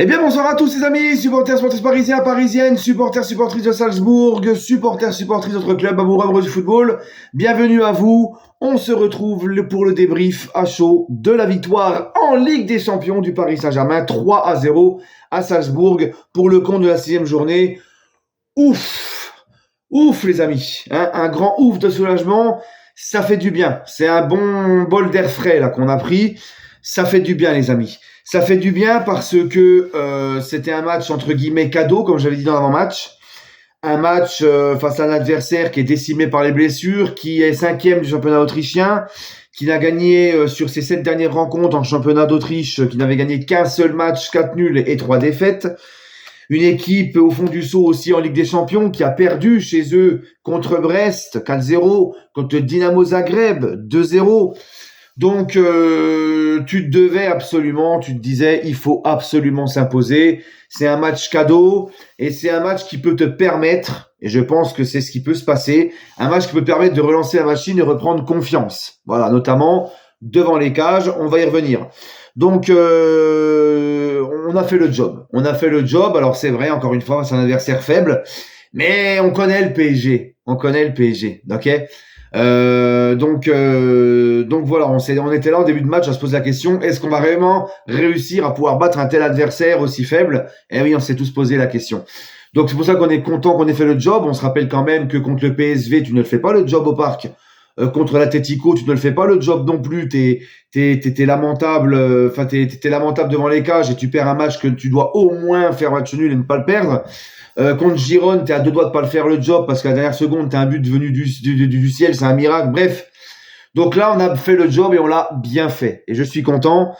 Eh bien, bonsoir à tous les amis, supporters, supportrices parisiens, parisiennes, supporters, supportrices de Salzbourg, supporters, supportrices d'autres clubs amoureux du football. Bienvenue à vous. On se retrouve pour le débrief à chaud de la victoire en Ligue des Champions du Paris Saint-Germain, 3-0 à Salzbourg pour le compte de la 6e journée. Ouf, ouf les amis, hein, un grand ouf de soulagement, ça fait du bien. C'est un bon bol d'air frais là qu'on a pris. Ça fait du bien les amis. Ça fait du bien parce que c'était un match entre guillemets cadeau, comme j'avais dit dans l'avant-match. Un match face à un adversaire qui est décimé par les blessures, qui est 5e du championnat autrichien, qui n'a gagné sur ses 7 dernières rencontres en championnat d'Autriche, qui n'avait gagné qu'un seul match, 4 nuls et 3 défaites. Une équipe au fond du seau aussi en Ligue des Champions qui a perdu chez eux contre Brest 4-0, contre Dynamo Zagreb 2-0. Donc, tu te disais, il faut absolument s'imposer. C'est un match cadeau et c'est un match qui peut te permettre, et je pense que c'est ce qui peut se passer, un match qui peut te permettre de relancer la machine et reprendre confiance. Voilà, notamment devant les cages, on va y revenir. Donc, on a fait le job. On a fait le job. Alors, c'est vrai, encore une fois, c'est un adversaire faible, mais on connaît le PSG. On connaît le PSG, ok ? Donc voilà, on était là au début de match à se poser la question, est-ce qu'on va vraiment réussir à pouvoir battre un tel adversaire aussi faible? Et oui, on s'est tous posé la question. Donc c'est pour ça qu'on est content qu'on ait fait le job. On se rappelle quand même que contre le PSV, tu ne le fais pas le job au parc. Contre l'Atlético, tu ne le fais pas le job non plus. T'es lamentable. T'es lamentable devant les cages et tu perds un match que tu dois au moins faire match nul et ne pas le perdre. Contre Gironne, t'es à deux doigts de pas le faire le job parce qu'à la dernière seconde, t'as un but venu du ciel, c'est un miracle. Bref. Donc là, on a fait le job et on l'a bien fait. Et je suis content.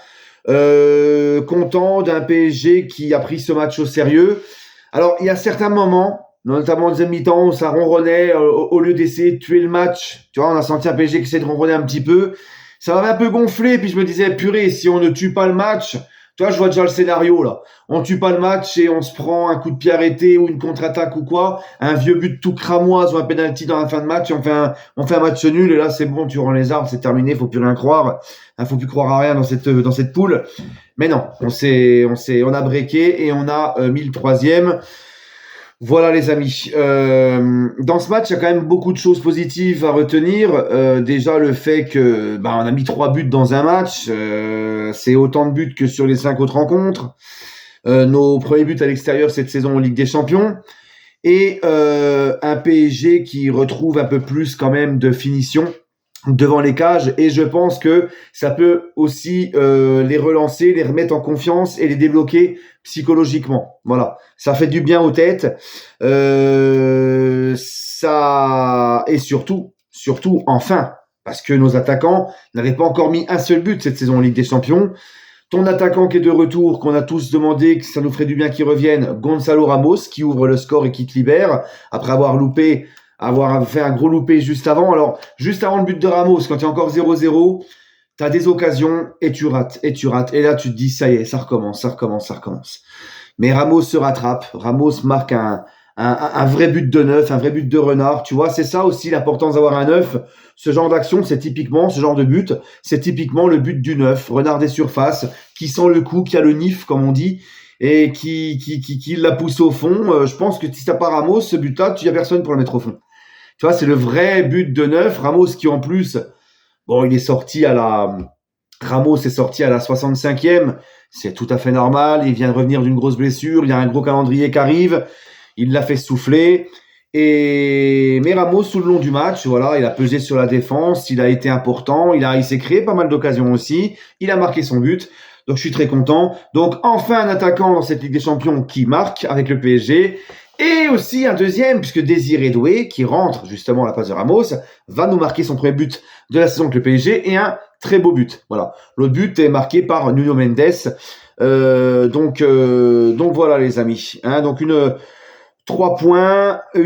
Content d'un PSG qui a pris ce match au sérieux. Alors, il y a certains moments, notamment en deuxième mi-temps, où ça ronronnait au lieu d'essayer de tuer le match. Tu vois, on a senti un PSG qui essaie de ronronner un petit peu. Ça m'avait un peu gonflé, puis je me disais, purée, si on ne tue pas le match, tu vois, je vois déjà le scénario, là. On tue pas le match et on se prend un coup de pied arrêté ou une contre-attaque ou quoi, un vieux but tout cramoise ou un penalty dans la fin de match et on fait un match nul et là, c'est bon, tu rends les arbres, c'est terminé, faut plus rien croire. Faut plus croire à rien dans cette poule. Mais non, on a breaké et on a mis le 3e. Voilà les amis. Dans ce match, il y a quand même beaucoup de choses positives à retenir. Déjà le fait que on a mis 3 buts dans un match, c'est autant de buts que sur les 5 autres rencontres. Nos premiers buts à l'extérieur cette saison en Ligue des Champions. Et un PSG qui retrouve un peu plus quand même de finition devant les cages, et je pense que ça peut aussi les relancer, les remettre en confiance et les débloquer psychologiquement. Voilà, ça fait du bien aux têtes. Ça et surtout, enfin, parce que nos attaquants n'avaient pas encore mis un seul but cette saison en Ligue des Champions. Ton attaquant qui est de retour, qu'on a tous demandé que ça nous ferait du bien qu'il revienne, Gonzalo Ramos, qui ouvre le score et qui te libère après avoir fait un gros loupé juste avant. Alors, juste avant le but de Ramos, quand il y a encore 0-0, tu as des occasions et tu rates. Et là, tu te dis, ça y est, ça recommence. Mais Ramos se rattrape. Ramos marque un vrai but de neuf, un vrai but de renard. Tu vois, c'est ça aussi l'importance d'avoir un neuf. Ce genre d'action, c'est typiquement, ce genre de but, c'est typiquement le but du neuf. Renard des surfaces, qui sent le coup, qui a le nif, comme on dit, et qui la pousse au fond. Je pense que si t'as pas Ramos, ce but-là, tu y a personne pour le mettre au fond. Tu vois, c'est le vrai but de neuf. Ramos qui, en plus, bon, Ramos est sorti à la 65e. C'est tout à fait normal. Il vient de revenir d'une grosse blessure. Il y a un gros calendrier qui arrive. Il l'a fait souffler. Mais Ramos, tout le long du match, voilà, il a pesé sur la défense. Il a été important. Il s'est créé pas mal d'occasions aussi. Il a marqué son but. Donc, je suis très content. Donc, enfin, un attaquant dans cette Ligue des Champions qui marque avec le PSG. Et aussi un deuxième, puisque Désiré Doué, qui rentre justement à la place de Ramos, va nous marquer son premier but de la saison avec le PSG et un très beau but. Voilà. L'autre but est marqué par Nuno Mendes. Donc voilà les amis. Hein, donc 3 points, oh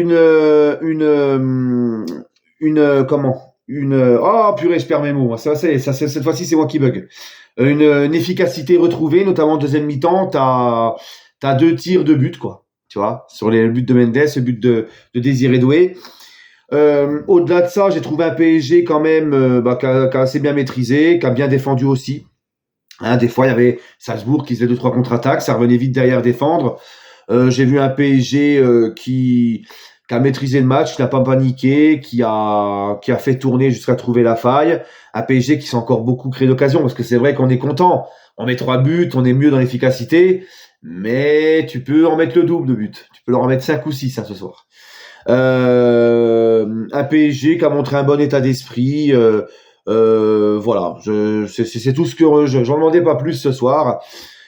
purée, je perds mes mots. Cette fois-ci, c'est moi qui bug. Une efficacité retrouvée, notamment en deuxième mi-temps. T'as 2 tirs de but, quoi. Tu vois, sur le but de Mendes, le but de Désiré Doué. Au-delà de ça, j'ai trouvé un PSG quand même qui a assez bien maîtrisé, qui a bien défendu aussi. Hein, des fois, il y avait Salzbourg qui faisait 2-3 contre-attaques, ça revenait vite derrière défendre. J'ai vu un PSG qui a maîtrisé le match, qui n'a pas paniqué, qui a fait tourner jusqu'à trouver la faille. Un PSG qui s'est encore beaucoup créé d'occasions, parce que c'est vrai qu'on est content. On met 3 buts, on est mieux dans l'efficacité, mais tu peux en mettre le double de buts. Tu peux leur en mettre 5 ou 6 ce soir. Un PSG qui a montré un bon état d'esprit. Voilà, c'est tout ce que j'en demandais pas plus ce soir.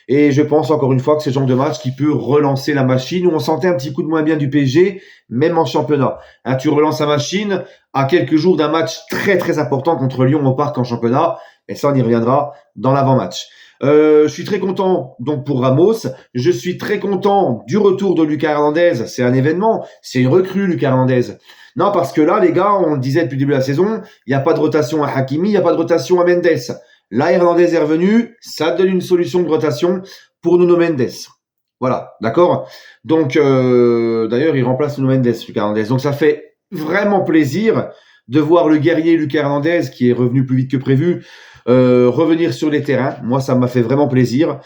Et je pense encore une fois que c'est le genre de match qui peut relancer la machine, où on sentait un petit coup de moins bien du PSG, même en championnat. Hein, tu relances la machine à quelques jours d'un match très très important contre Lyon au Parc en championnat, et ça on y reviendra dans l'avant-match. Je suis très content donc pour Ramos, je suis très content du retour de Lucas Hernandez, c'est un événement, c'est une recrue Lucas Hernandez. Non, parce que là les gars, on le disait depuis le début de la saison, il n'y a pas de rotation à Hakimi, il n'y a pas de rotation à Mendes. Là, Hernandez est revenu, ça donne une solution de rotation pour Nuno Mendes. Voilà, d'accord. Donc, d'ailleurs, il remplace Nuno Mendes, Lucas Hernandez. Donc, ça fait vraiment plaisir de voir le guerrier Lucas Hernandez, qui est revenu plus vite que prévu, revenir sur les terrains. Moi, ça m'a fait vraiment plaisir.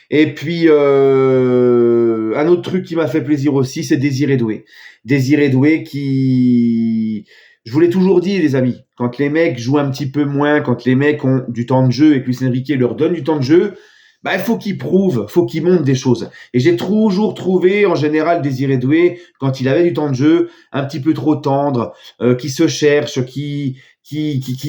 Et puis, un autre truc qui m'a fait plaisir aussi, c'est Désiré Doué. Désiré Doué qui... Je vous l'ai toujours dit, les amis, quand les mecs jouent un petit peu moins, quand les mecs ont du temps de jeu et que Luis Enrique leur donne du temps de jeu, bah, il faut qu'ils prouvent, faut qu'ils montrent des choses. Et j'ai toujours trouvé, en général, Désiré Doué, quand il avait du temps de jeu, un petit peu trop tendre, qui se cherche, qui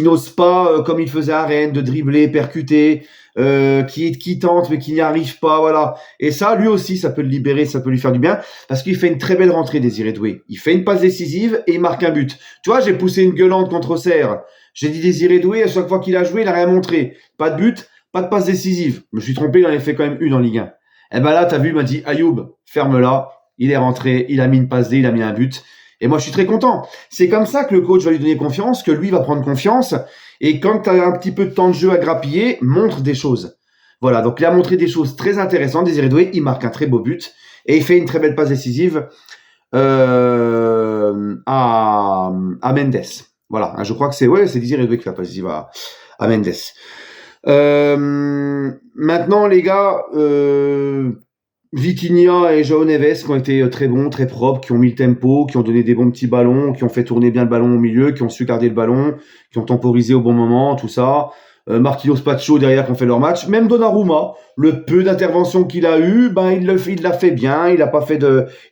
n'ose pas, comme il faisait à Rennes, de dribbler, percuter, qui tente mais qui n'y arrive pas, voilà. Et ça, lui aussi, ça peut le libérer, ça peut lui faire du bien, parce qu'il fait une très belle rentrée, Désiré Doué. Il fait une passe décisive et il marque un but. Tu vois, j'ai poussé une gueulante contre Auxerre. J'ai dit Désiré Doué, à chaque fois qu'il a joué, il n'a rien montré. Pas de but, pas de passe décisive. Je me suis trompé, il en avait fait quand même une en Ligue 1. Et ben là, t'as vu, il m'a dit, Ayoub, ferme-la. Il est rentré, il a mis une passe D, il a mis un but. Et moi, je suis très content. C'est comme ça que le coach va lui donner confiance, que lui va prendre confiance. Et quand tu as un petit peu de temps de jeu à grappiller, montre des choses. Voilà, donc il a montré des choses très intéressantes. Désiré Doué, il marque un très beau but. Et il fait une très belle passe décisive à Mendes. Voilà, je crois que c'est Désiré Doué qui fait la passe décisive à Mendes. Maintenant, les gars... Vitinha et João Neves qui ont été très bons, très propres, qui ont mis le tempo, qui ont donné des bons petits ballons, qui ont fait tourner bien le ballon au milieu, qui ont su garder le ballon, qui ont temporisé au bon moment, tout ça. Marquinhos Pacho derrière qui ont fait leur match. Même Donnarumma, le peu d'intervention qu'il a eu, ben il l'a fait bien. Il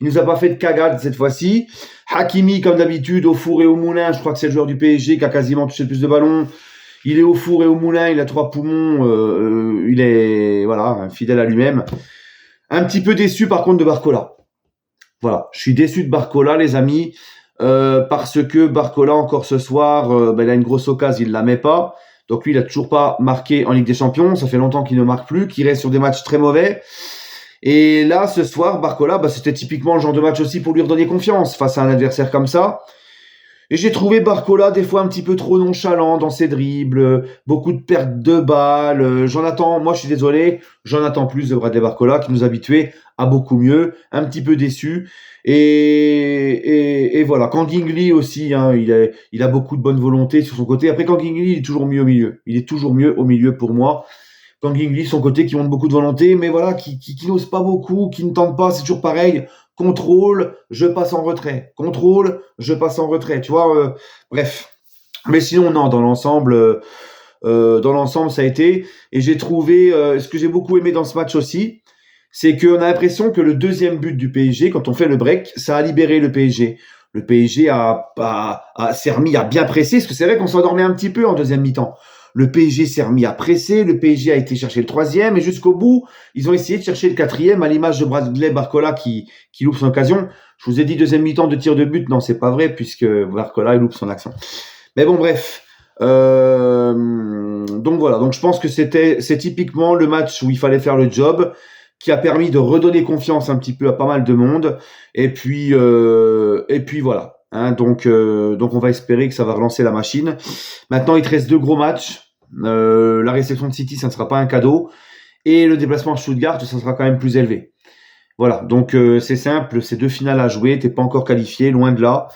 nous a pas fait de cagade cette fois-ci. Hakimi comme d'habitude au four et au moulin. Je crois que c'est le joueur du PSG qui a quasiment touché le plus de ballons. Il est au four et au moulin. Il a 3 poumons. Il est fidèle à lui-même. Un petit peu déçu par contre de Barcola. Voilà, je suis déçu de Barcola, les amis, parce que Barcola encore ce soir, il a une grosse occasion, il la met pas. Donc lui, il a toujours pas marqué en Ligue des Champions. Ça fait longtemps qu'il ne marque plus, qu'il reste sur des matchs très mauvais. Et là, ce soir, Barcola, c'était typiquement le genre de match aussi pour lui redonner confiance face à un adversaire comme ça. Et j'ai trouvé Barcola des fois un petit peu trop nonchalant dans ses dribbles, beaucoup de pertes de balles. Moi je suis désolé, j'en attends plus de Bradley Barcola qui nous habituait à beaucoup mieux, un petit peu déçu. Et voilà, Kangingli aussi, hein, il a beaucoup de bonne volonté sur son côté. Après Kangingli, il est toujours mieux au milieu. Il est toujours mieux au milieu pour moi. Kangingli, son côté qui montre beaucoup de volonté, mais voilà, qui n'ose pas beaucoup, qui ne tente pas, c'est toujours pareil. Contrôle, je passe en retrait. Contrôle, je passe en retrait. Tu vois, bref. Mais sinon, non, dans l'ensemble, ça a été. Et j'ai trouvé, ce que j'ai beaucoup aimé dans ce match aussi, c'est qu'on a l'impression que le deuxième but du PSG, quand on fait le break, ça a libéré le PSG. Le PSG s'est remis à bien presser, parce que c'est vrai qu'on s'endormait un petit peu en deuxième mi-temps. Le PSG s'est remis à presser, le PSG a été chercher le 3e, et jusqu'au bout, ils ont essayé de chercher le 4e, à l'image de Bradley Barcola qui loupe son occasion. Je vous ai dit deuxième mi-temps de tir de but, non, c'est pas vrai, puisque Barcola, il loupe son action. Mais bon, bref. Donc voilà, donc je pense que c'est typiquement le match où il fallait faire le job, qui a permis de redonner confiance un petit peu à pas mal de monde, et puis voilà. Hein, donc on va espérer que ça va relancer la machine. Maintenant, il te reste 2 gros matchs. La réception de City, ça ne sera pas un cadeau. Et le déplacement à Stuttgart, ça sera quand même plus élevé. Voilà, donc c'est simple, c'est 2 finales à jouer. T'es pas encore qualifié, loin de là.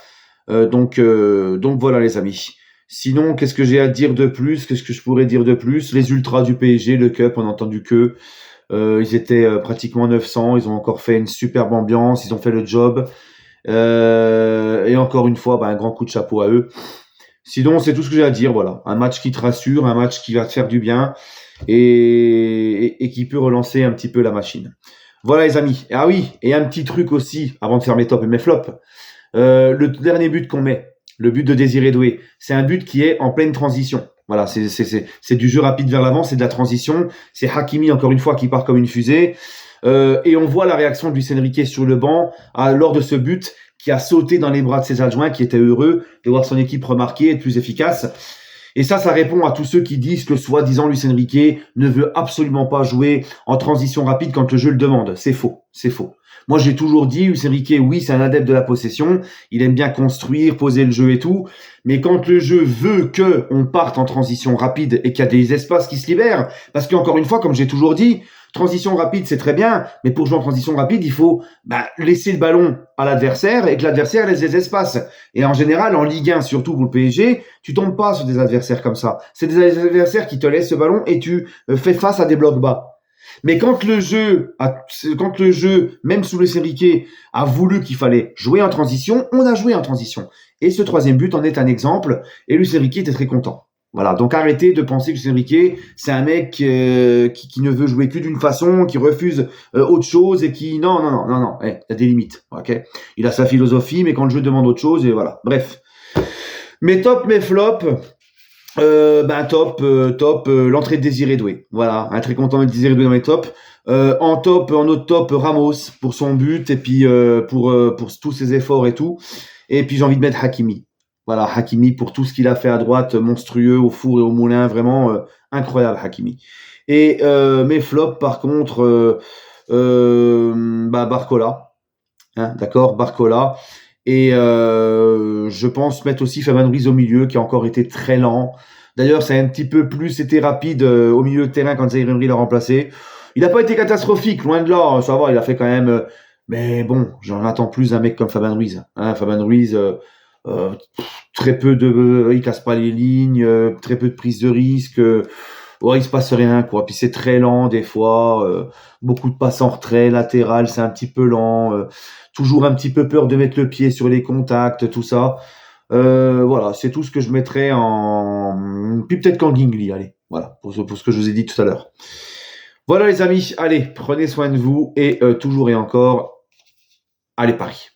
Donc voilà les amis. Sinon, qu'est-ce que j'ai à dire de plus? Qu'est-ce que je pourrais dire de plus? Les ultras du PSG, le Cup, on a entendu que ils étaient pratiquement 900, ils ont encore fait une superbe ambiance, ils ont fait le job. Et encore une fois, un grand coup de chapeau à eux. Sinon, c'est tout ce que j'ai à dire, voilà. Un match qui te rassure, un match qui va te faire du bien et qui peut relancer un petit peu la machine. Voilà les amis. Ah oui, et un petit truc aussi, avant de faire mes tops et mes flops. Le dernier but qu'on met, le but de Désiré Doué, c'est un but qui est en pleine transition. Voilà, c'est du jeu rapide vers l'avant, c'est de la transition. C'est Hakimi, encore une fois, qui part comme une fusée. Et on voit la réaction de Luis Enrique sur le banc lors de ce but qui a sauté dans les bras de ses adjoints, qui étaient heureux de voir son équipe remarquée, être plus efficace. Et ça répond à tous ceux qui disent que soi-disant Luis Enrique ne veut absolument pas jouer en transition rapide quand le jeu le demande. C'est faux, c'est faux. Moi, j'ai toujours dit, Luis Enrique, oui, c'est un adepte de la possession. Il aime bien construire, poser le jeu et tout. Mais quand le jeu veut que on parte en transition rapide et qu'il y a des espaces qui se libèrent, parce qu'encore une fois, comme j'ai toujours dit, transition rapide, c'est très bien, mais pour jouer en transition rapide, il faut laisser le ballon à l'adversaire et que l'adversaire laisse des espaces. Et en général, en Ligue 1, surtout pour le PSG, tu tombes pas sur des adversaires comme ça. C'est des adversaires qui te laissent ce ballon et tu fais face à des blocs bas. Mais quand le jeu, même sous Luis Enrique, a voulu qu'il fallait jouer en transition, on a joué en transition. Et ce troisième but en est un exemple, et Luis Enrique était très content. Voilà, donc arrêtez de penser que Luis Enrique, c'est un mec qui ne veut jouer que d'une façon, qui refuse autre chose et qui... Non, il y a des limites, ok. Il a sa philosophie, mais quand le jeu demande autre chose, et voilà. Bref. Mes tops, mes flops... top, l'entrée de Désiré Doué. Voilà, très content de Désiré Doué dans mes tops. En autre top, Ramos pour son but et puis pour tous ses efforts et tout. Et puis j'ai envie de mettre Hakimi. Voilà, Hakimi pour tout ce qu'il a fait à droite, monstrueux, au four et au moulin, vraiment incroyable Hakimi. Et mes flops par contre, Barcola. Hein, d'accord, Barcola. Et je pense mettre aussi Fabien Ruiz au milieu, qui a encore été très lent. D'ailleurs, ça a un petit peu plus été rapide au milieu de terrain quand Zaïre Emery l'a remplacé. Il n'a pas été catastrophique, loin de là. Ça va, il a fait quand même... mais bon, j'en attends plus d'un mec comme Fabien Ruiz. Hein, Fabien Ruiz, très peu de... il casse pas les lignes, très peu de prise de risque. Il se passe rien, quoi. Puis c'est très lent, des fois. Beaucoup de passes en retrait, latéral, c'est un petit peu lent. Toujours un petit peu peur de mettre le pied sur les contacts, tout ça. Voilà, c'est tout ce que je mettrais en... Puis peut-être qu'en Gingli, allez. Voilà, pour ce que je vous ai dit tout à l'heure. Voilà les amis, allez, prenez soin de vous et toujours et encore, allez Paris.